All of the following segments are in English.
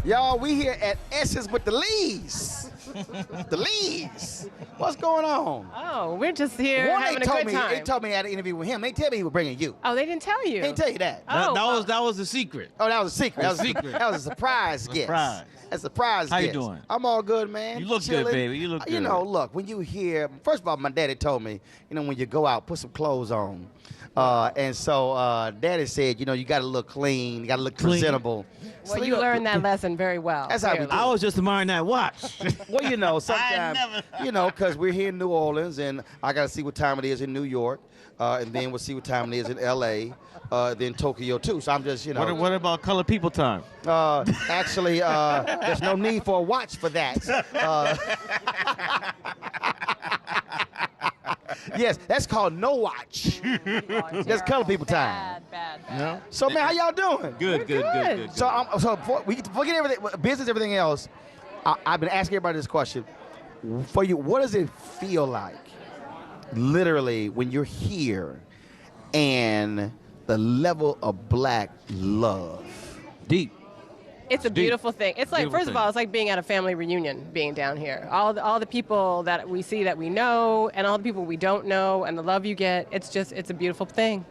Y'all, we here at Essence with the Lees. The Lees. What's going on? Oh, we're just here having a good time. They told me I had an interview with him. They tell me he was bringing you. Oh, they didn't tell you? They didn't tell you that. Oh, that was the secret. Oh, that was a secret. That was a secret. That was a surprise guest. Surprise. A surprise How guest. you doing? I'm all good, man. You look Chilling. good, baby. You look good. You know, look, when you hear, first of all, my daddy told me, when you go out, put some clothes on. And so Daddy said, you got to look clean, you got to look presentable. Well, So, you learned that lesson very well. That's how we do. I was just admiring that watch. Well, sometimes, because we're here in New Orleans, and I got to see what time it is in New York, and then we'll see what time it is in L.A., then Tokyo, too. So I'm just, What about colored people time? Actually, there's no need for a watch for that. Yes, that's called no watch. That's color people time. Bad. No. So, man, how y'all doing? Good. So before we forget everything, business, everything else, I've been asking everybody this question. For you, what does it feel like, literally, when you're here and the level of black love? Deep. It's a beautiful thing. It's like, Beautiful first of all, it's like being at a family reunion, being down here. All the people that we see that we know, and all the people we don't know, and the love you get. It's a beautiful thing.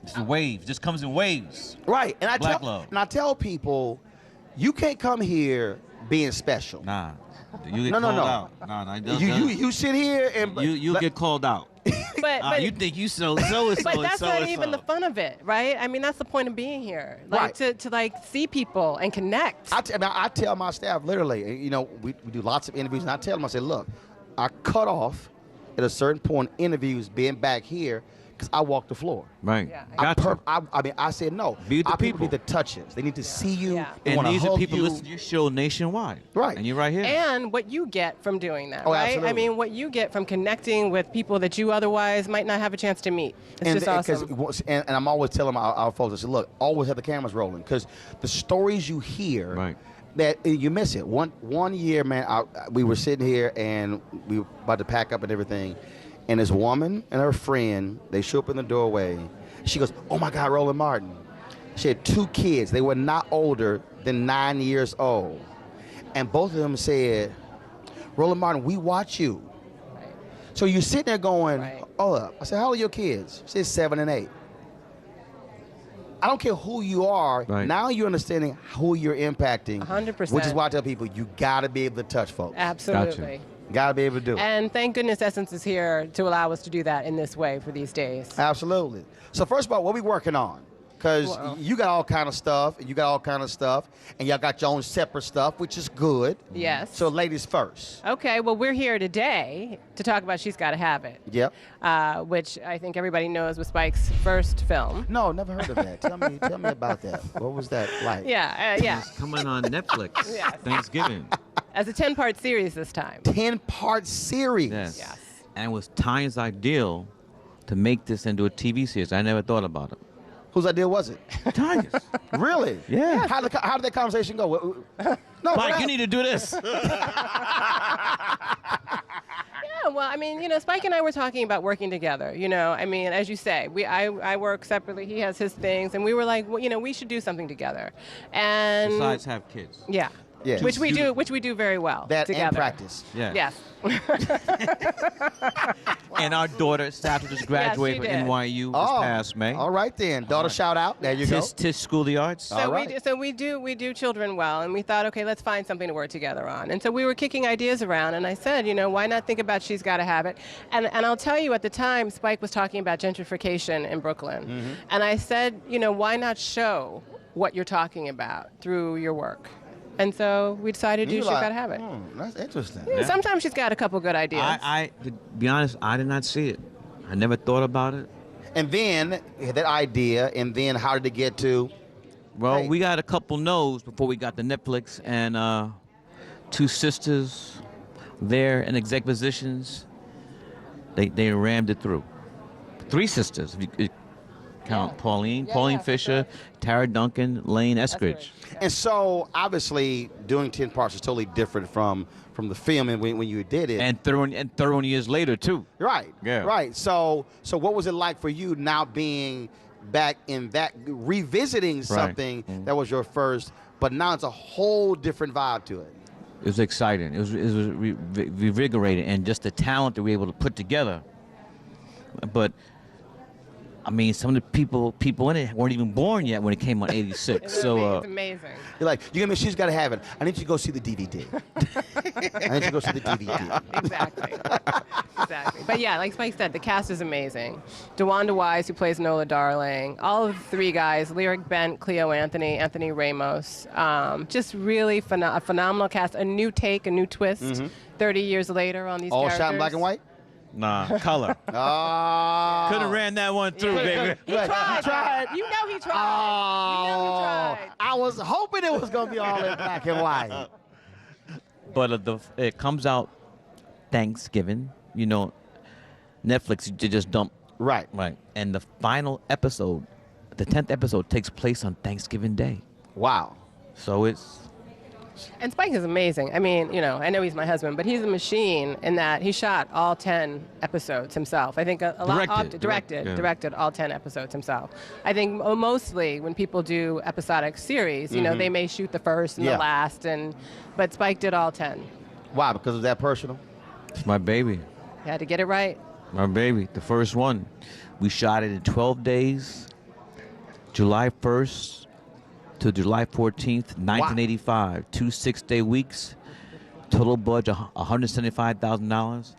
It's a wave. It just comes in waves. Right, and love. I tell people, you can't come here being special. Nah. You get No. called out. Nah, You sit here and you get called out. But you think you so But that's not even the fun of it, right? I mean, that's the point of being here, like to see people and connect. I tell my staff literally, we do lots of interviews, and I tell them, I say, look, I cut off at a certain point interviews being back here because I walk the floor. Right. Yeah. I said no. Be with the Our people. need to touch us. They need to see you. Yeah. They And wanna these are hug people you. listening to your show nationwide. Right. And you're right here. And what you get from doing that, Oh, right? absolutely. I mean, what you get from connecting with people that you otherwise might not have a chance to meet. It's just awesome. And I'm always telling our folks, I said, look, always have the cameras rolling, because the stories you hear, Right. that you miss it. One year, man, we were sitting here and we were about to pack up and everything, and this woman and her friend, they show up in the doorway. She goes, oh my God, Roland Martin. She had 2 kids. They were not older than 9 years old. And both of them said, Roland Martin, we watch you. Right. So you're sitting there going, Right. hold up. I said, how old are your kids? She said 7 and 8. I don't care who you are. Right. Now you're understanding who you're impacting. 100%. Which is why I tell people, you got to be able to touch folks. Absolutely. Got to be able to do it. And thank goodness Essence is here to allow us to do that in this way for these days. Absolutely. So first of all, what we working on? Because you got all kind of stuff, and you got all kind of stuff, and y'all got your own separate stuff, which is good. Yes. So ladies first. Okay, well, we're here today to talk about She's Gotta Have It. Yep. Which I think everybody knows was Spike's first film. No, never heard of that. Tell me about that. What was that like? Yeah. It's coming on Netflix. Yes. Thanksgiving. As a 10-part series this time. 10-part series. Yes. And it was Tonya's ideal to make this into a TV series. I never thought about it. Whose idea was it? Tonya's. Really? Yeah. How did that conversation go? No, Mike, you need to do this. Yeah, well, I mean, Spike and I were talking about working together. I mean, as you say, I work separately. He has his things, and we were like, well, we should do something together. And Besides have kids. yeah. Yeah. Which we do very well that together. and practice. Yeah. Yes. And our daughter, Stafford, just graduated she from did. NYU this past May. All right then. Daughter shout out. There you go. Tisch School of the Arts. So All right. we do children well, and we thought, okay, let's find something to work together on. And so we were kicking ideas around, and I said, why not think about She's Gotta Have It? And I'll tell you, at the time, Spike was talking about gentrification in Brooklyn, and I said, why not show what you're talking about through your work? And so we decided to do She's Gotta Have It. That's interesting. Yeah, sometimes she's got a couple good ideas. To be honest, I did not see it. I never thought about it. And then that idea, and then how did it get to? Well, Hey. we got a couple no's before we got to Netflix, and 2 sisters there in exec positions. They rammed it through. 3 sisters, if you count Pauline for Fisher, sure. Tara Duncan, Lane Eskridge. And so obviously doing 10 parts is totally different from the film and when you did it. And 30 years later too. Right. Yeah. Right. So what was it like for you now being back in that revisiting something that was your first, but now it's a whole different vibe to it. It was exciting. It was revigorating, and just the talent that we were able to put together. But I mean, some of the people in it weren't even born yet when it came on '86. It's amazing. You're like, you give me, she's got to have it. I need you to go see the DVD. I need you to go see the DVD. Exactly. But yeah, like Spike said, the cast is amazing. DeWanda Wise, who plays Nola Darling, all of the three guys, Lyric Bent, Cleo Anthony, Anthony Ramos, just really a phenomenal cast, a new take, a new twist 30 years later on these All characters. shot in black and white? Nah, color. Oh. Could have ran that one through, baby. He tried. You know he tried. Oh. You know he tried. I was hoping it was going to be all in black and white. But it comes out Thanksgiving. You know, Netflix, you just dump. Right. Right. And the final episode, the 10th episode, takes place on Thanksgiving Day. Wow. So it's... And Spike is amazing. I mean, you know, I know he's my husband, but he's a machine in that he shot all 10 episodes himself. I think directed all 10 episodes himself. I think mostly when people do episodic series, you know, they may shoot the first and the last, but Spike did all 10. Wow, because of that personal? It's my baby. You had to get it right. My baby, the first one. We shot it in 12 days, July 1st to July 14th, 1985. 2 6-day weeks. Total budget, $175,000.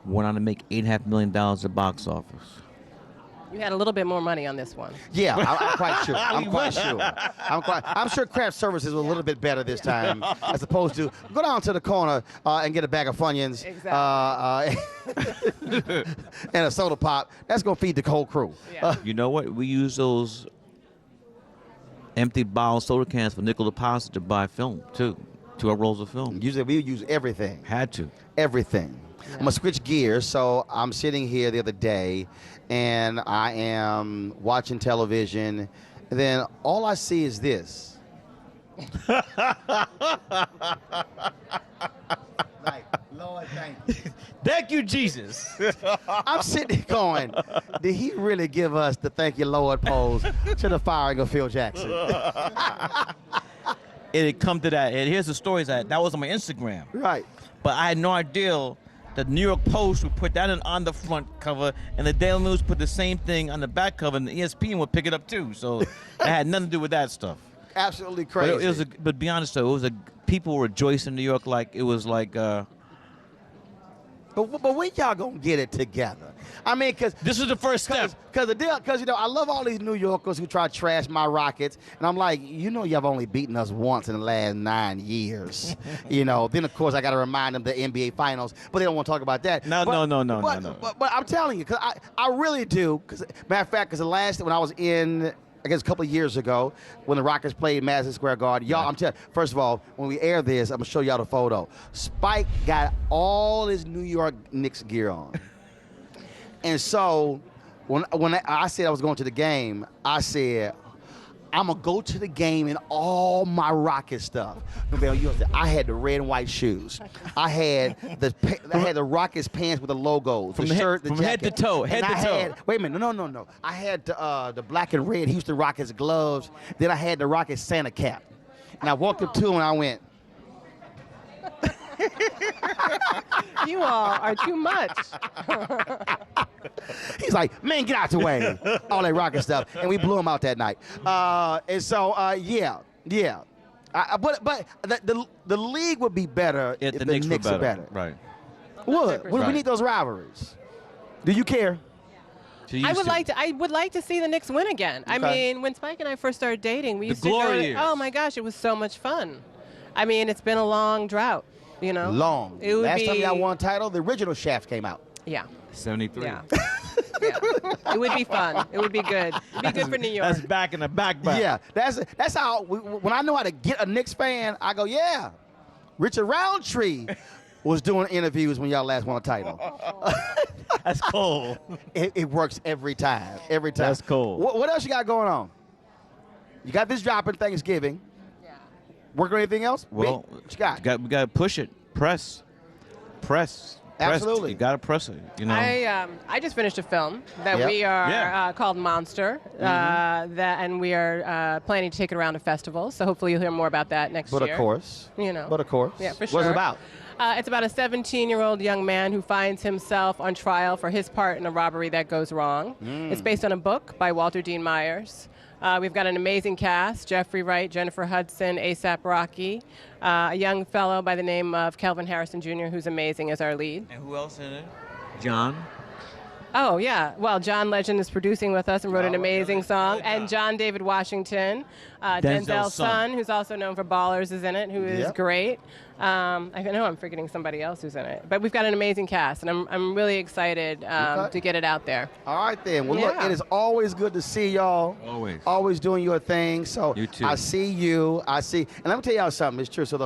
Went on to make $8.5 million at the box office. You had a little bit more money on this one. Yeah, I'm quite sure. I'm sure craft services was a little bit better this time, as opposed to go down to the corner and get a bag of Funyuns and a soda pop. That's gonna feed the whole crew. Yeah. You know what? We use those empty bottle soda cans for nickel deposit to buy film too. 2 rolls of film. Usually we use everything. Had to. Everything. Yeah. I'm gonna switch gears. So I'm sitting here the other day, and I am watching television. And then all I see is this. Like, Lord, thank you. Thank you, Jesus. I'm sitting there going, did he really give us the thank you, Lord pose to the firing of Phil Jackson? It had come to that. And here's the stories that was on my Instagram. Right. But I had no idea that the New York Post would put that on the front cover, and the Daily News put the same thing on the back cover, and the ESPN would pick it up too. So it had nothing to do with that stuff. Absolutely crazy. But be honest though, people were rejoicing in New York like it was like. But when y'all gonna get it together? I mean, because this was the first step. Because you know, I love all these New Yorkers who try to trash my Rockets, and I'm like, you know, y'all only beaten us once in the last 9 years. You know, then of course I got to remind them the NBA Finals, but they don't want to talk about that. No. But I'm telling you, because I really do. Because matter of fact, because when I was in, I guess a couple of years ago, when the Rockets played Madison Square Garden, y'all, I'm telling you, first of all, when we air this, I'm going to show y'all the photo. Spike got all his New York Knicks gear on. And so when I said I was going to the game, I said, I'm going to go to the game in all my Rocket stuff. I had the red and white shoes. I had the Rockets pants with the logos, the shirt, the jacket. Head to toe, head to toe. Wait a minute, no. I had the black and red Houston Rockets gloves. Then I had the Rockets Santa cap. And I walked up to him and I went, You all are too much. He's like, man, get out the way. All that Rocket stuff. And we blew him out that night. And so, yeah. But the league would be better if the Knicks were better. Right. We need those rivalries. Do you care? I would like to see the Knicks win again. Okay. I mean, when Spike and I first started dating, we used to go. Oh my gosh, it was so much fun. I mean, it's been a long drought. You know, long. Last time y'all won a title, the original Shaft came out. Yeah. 73. Yeah. It would be fun. It would be good. It'd be good for New York. That's back in the back. Yeah, that's how. When I know how to get a Knicks fan, I go, yeah. Richard Roundtree was doing interviews when y'all last won a title. That's cool. It works every time. Every time. That's cool. What else you got going on? You got this dropping Thanksgiving. Working on anything else? Well, what you got? We got to push it. Press. Absolutely. You got to press it, you know. I just finished a film that Yep. we are Yeah. called Monster, and we are planning to take it around to festivals. So hopefully you'll hear more about that next But year. of course. You know. But of course. Yeah, for sure. What's it about? It's about a 17-year-old young man who finds himself on trial for his part in a robbery that goes wrong. It's based on a book by Walter Dean Myers. We've got an amazing cast: Jeffrey Wright, Jennifer Hudson, A$AP Rocky, a young fellow by the name of Kelvin Harrison Jr., who's amazing as our lead. And who else in it? John. Oh, yeah. Well, John Legend is producing with us and wrote an amazing really? song. Good And job. John David Washington, Denzel's Denzel's son. son, who's also known for Ballers, is in it, who is Yep. great. I know I'm forgetting somebody else who's in it. But we've got an amazing cast, and I'm really excited Okay. to get it out there. All right, then. Well, look, Yeah. it is always good to see y'all. Always. Always doing your thing. So You too. I see you. I see. And let me tell y'all something. It's true. So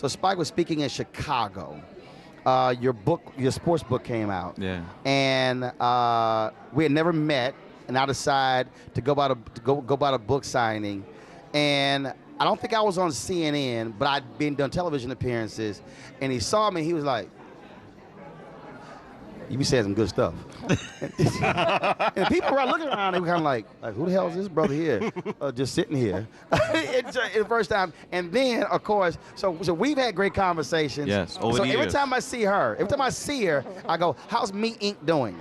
Spike was speaking in Chicago. Your sports book came out. Yeah. And we had never met, and I decided to go by the book signing. And I don't think I was on CNN, but I'd been done television appearances. And he saw me. He was like, "You be saying some good stuff." And people were looking around. They were kind of like, "Who the hell is this brother here, just sitting here?" It's the first time. And then, of course, so we've had great conversations. Yes, over so the every years. time I see her, I go, "How's Meat Inc. doing?"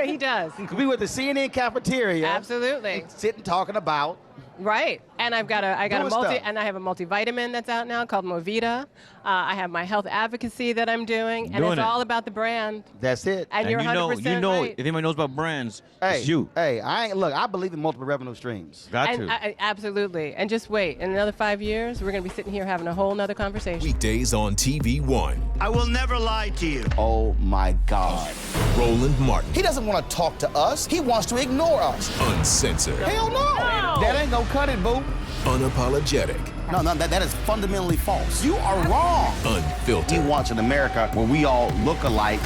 He does. We were at the CNN cafeteria. Absolutely. Sitting talking about. Right. And I got a Doing stuff. I have a multivitamin that's out now called Movita. I have my health advocacy that I'm doing, and Doing it's it. all about the brand. That's it. And you're 100% right. if anybody knows about brands, Hey, it's you. Hey, I believe in multiple revenue streams. Got And to. absolutely. And just wait. In another 5 years, we're going to be sitting here having a whole nother conversation. Weekdays on TV One. I will never lie to you. Oh my God. Roland Martin. He doesn't want to talk to us. He wants to ignore us. Uncensored. Hell no. That ain't gonna cut it, boo. Unapologetic. No, that is fundamentally false. You are wrong. He Unfiltered. wants an America where we all look alike.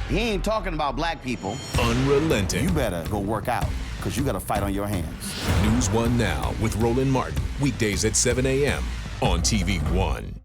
He ain't talking about black people. Unrelenting. You better go work out, because you got a fight on your hands. NewsOne Now with Roland Martin. Weekdays at 7 a.m. on TV One.